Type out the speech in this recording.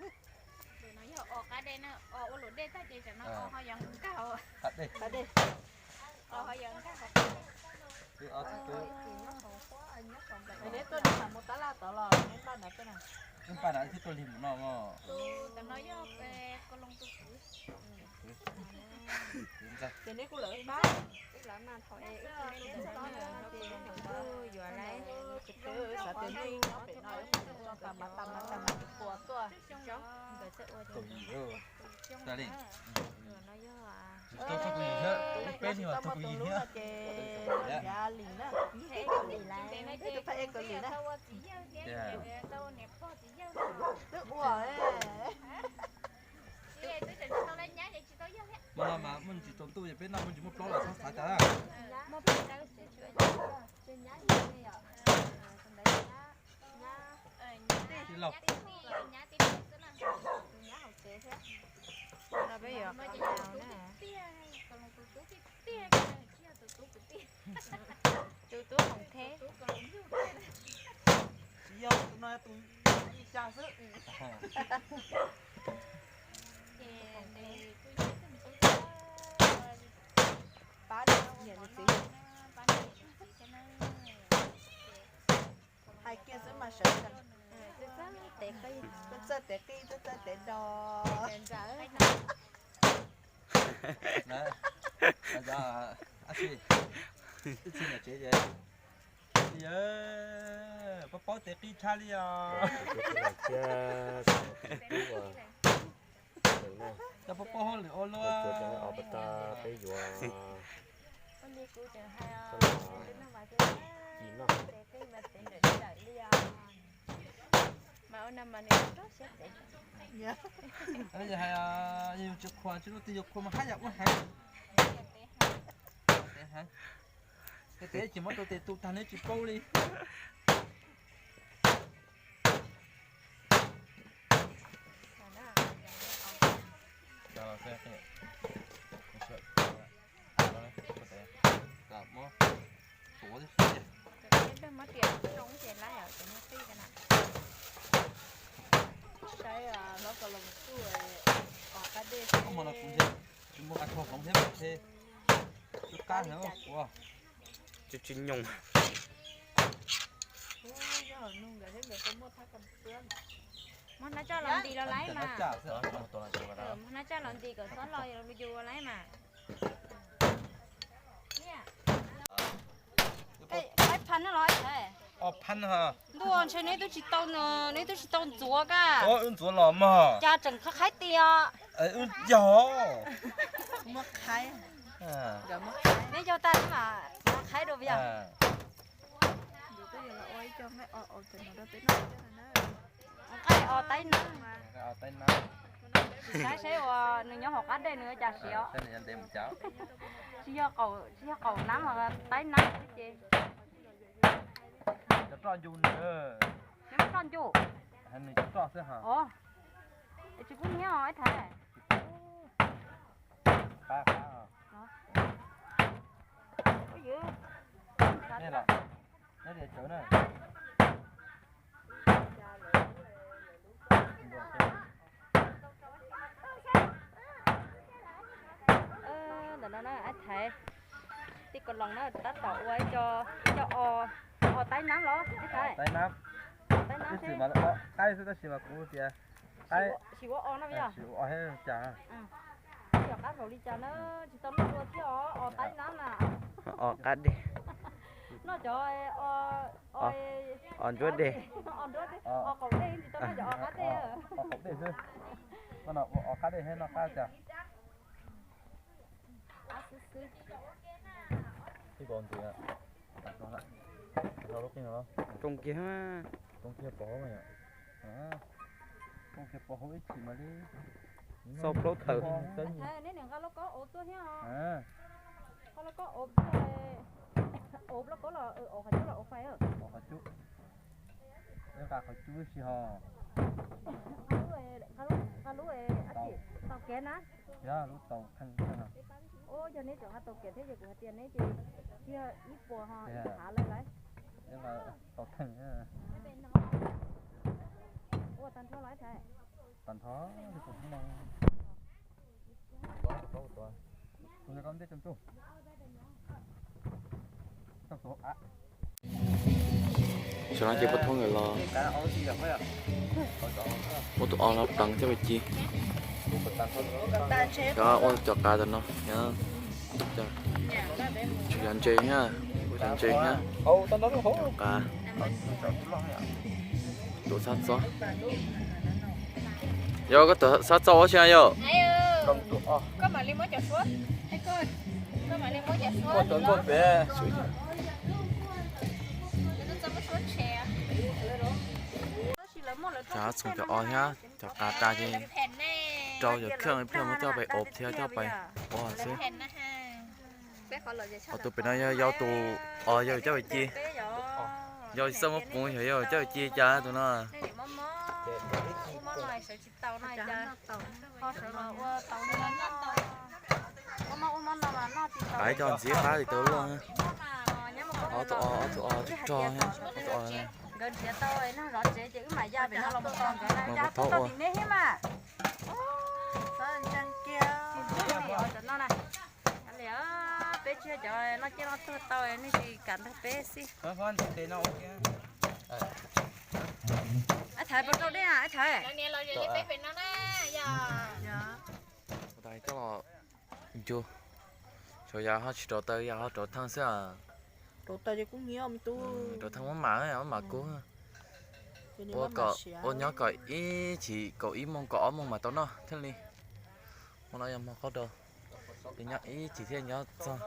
nó giờ ở cái đây nó ở lối đây ta chỉ cho nó ở họ giống cao Thật đi. ở họ giống cao Cứ ở cứ. Đấy tôi đi làm một tá la tỏ lò nên ba nãy cái nào. Nhưng bà đã thích tôi liềm nó mà. tao nói giờ về con lông tu Thế nên cô lỡ ba. lỡ mà thôi ít nó vừa lấy Cứ sợ tiền đi nó phải nói cho tầm của tôi. rồi sẽ uống Tôi nhiều. Ra đi. nó giờ Tôi không gì hết. Bên thì mà tôi gì hết. Dạ lì đó. thế còn gì lại Tôi phải em còn lì đó. tao nẹp po chỉ giao Tức ủa ấy. Mà mình chỉ tốn tôi bên nào mình chỉ một lỗ là sao ta. Đi lộc. Là bây giờ mà nào nè. tôi không thế Chỉ yêu tôi nói tôi đi cha sức. Ba đi nhận được tí. Hai kia sẽ mà sợ rằng. Tôi sợ té kia, tôi sợ té đò. Đấy. Bây giờ anh chị. Ít xin là chế vậy. Yeah, bố té kia cha đi à. Cho bố hỏi lại ô luôn. mà ở năm mà này rất sẽ để Bây giờ hay nhiều chục khoản chứ tôi chục khoản mà hai dạng quá hay. Cái té chỉ mất tôi té tụt thằng ấy chỉ câu đi. Rồi xe cái. Gặp mó. Số đi. cái mất tiền không tiền lái ở cái phi cái nào Cái nó còn là một cái ở cái đây. Không mà nó cũng thế. Chúng mua ăn không thế mà thế. Chút cá nữa không? Wow. Chút chín nhung. mà nó cho lần gì nó lấy mà nó cho lần gì có số lo rồi dù lấy mà cái phần nó nói thế Pan hả? đua chơi này tôi chỉ tao chúa cả Ứng chúa lò mà. cha chẳng khắc khai tia Ứng gió. Mất khai. Giờ mất nếu cho ta mà khai đồ bây giờ bây giờ là ôi cho mấy từ nó đó tới nó cái tay nó Tay nó. cái sẽ nữa nhỏ học đây nữa chả xíu Thế này anh đem một cháu. chỉ cho cầu nắm mà tay nắm cái gì Cho tròn dù nữa. nó con chú Hành này cho tròn sẽ hả? chị cũng nhớ hỏi thế Ba hả? cái gì Đây là. Đây để chỗ này. nó ai thế thì còn lần nó đã tỏ quay cho tay nắm đó cái Tay nắm. tay nắm Cái gì mà cái sẽ chỉ mà cũng kìa. Cái chỉ có nó bây giờ chỉ có hết chả. giờ cá vào đi cho nó chỉ tao nó vừa chứ tay nắm nè Cắt đi. nó cho On chuột đi. on chuột đi cậu đi thì tao nó cho cá đi Không để chứ. Nó cá để hết nó cá chả. Cái con gì ạ? Đặt nó lại. Sao lúc này nó? Trong kia mà. Con kia bỏ mày ạ. Con kia bỏ hết chỉ mà đi. Sộp lốt tử. thế nếu những cái nó có ốp tôi nhá nó có ốp ốp nó có là ốp phải là ốp phải ở Bỏ hạt chút. Nếu cả hạt chút thì hò. cái lúa tàu kén á Dạ lúc tàu thăng hả? ô giờ này chỗ hạt tàu kén thế giờ của hạt tiền đấy thì kia ít bùa họ thả lên lấy Nhưng mà tàu thăng á. ô tan cho lấy thế tàn thó thì cũng không mong tôi sẽ con đi chăm chú trong số cho nó chỉ bắt thôi người lo một tụ on nó đằng cho mày chi đó ôn chọc cả rồi nó nhá chú ăn chơi nhá chú ăn chơi nhá cả đồ sát gió yo có tụ sát gió chưa yo có mà lên mới chặt suốt hay coi có mà lên mới chặt suốt con tuấn con bé chả xuống cho on nhá cho cả ta chứ cho giờ khương thì mới cho bay ốp theo cho bay ồ xí ở tụ bên này giao tụ giờ cho bay chi giờ sao mà bùi hiểu rồi cho bay chi cha tụi nó cái cho gì phá thì tôi luôn tụi cho nhá tụi gần phía tao ấy nó rót chế chứ mà ra về nó lòng còn cái này ra tao thì nế hết mà sao chân kia thì ở chỗ nó này liệu bé chưa cho nó chưa nó tôi tao ấy thì cảm thấy bé xí con để nó ok ai thấy bao đây à ai thấy nè lo gì bé phải nó nè dạ đây cho là chưa cho giờ họ chỉ tới giờ họ trở thằng sẽ đồ tay cũng nhiều ông tu trở thằng món mà cố ô nhớ cởi ý chỉ cậu ý mong cỏ mong mà tao nó thế đi mong nói em mà có đâu thì nhớ ý chỉ thiên nhớ sao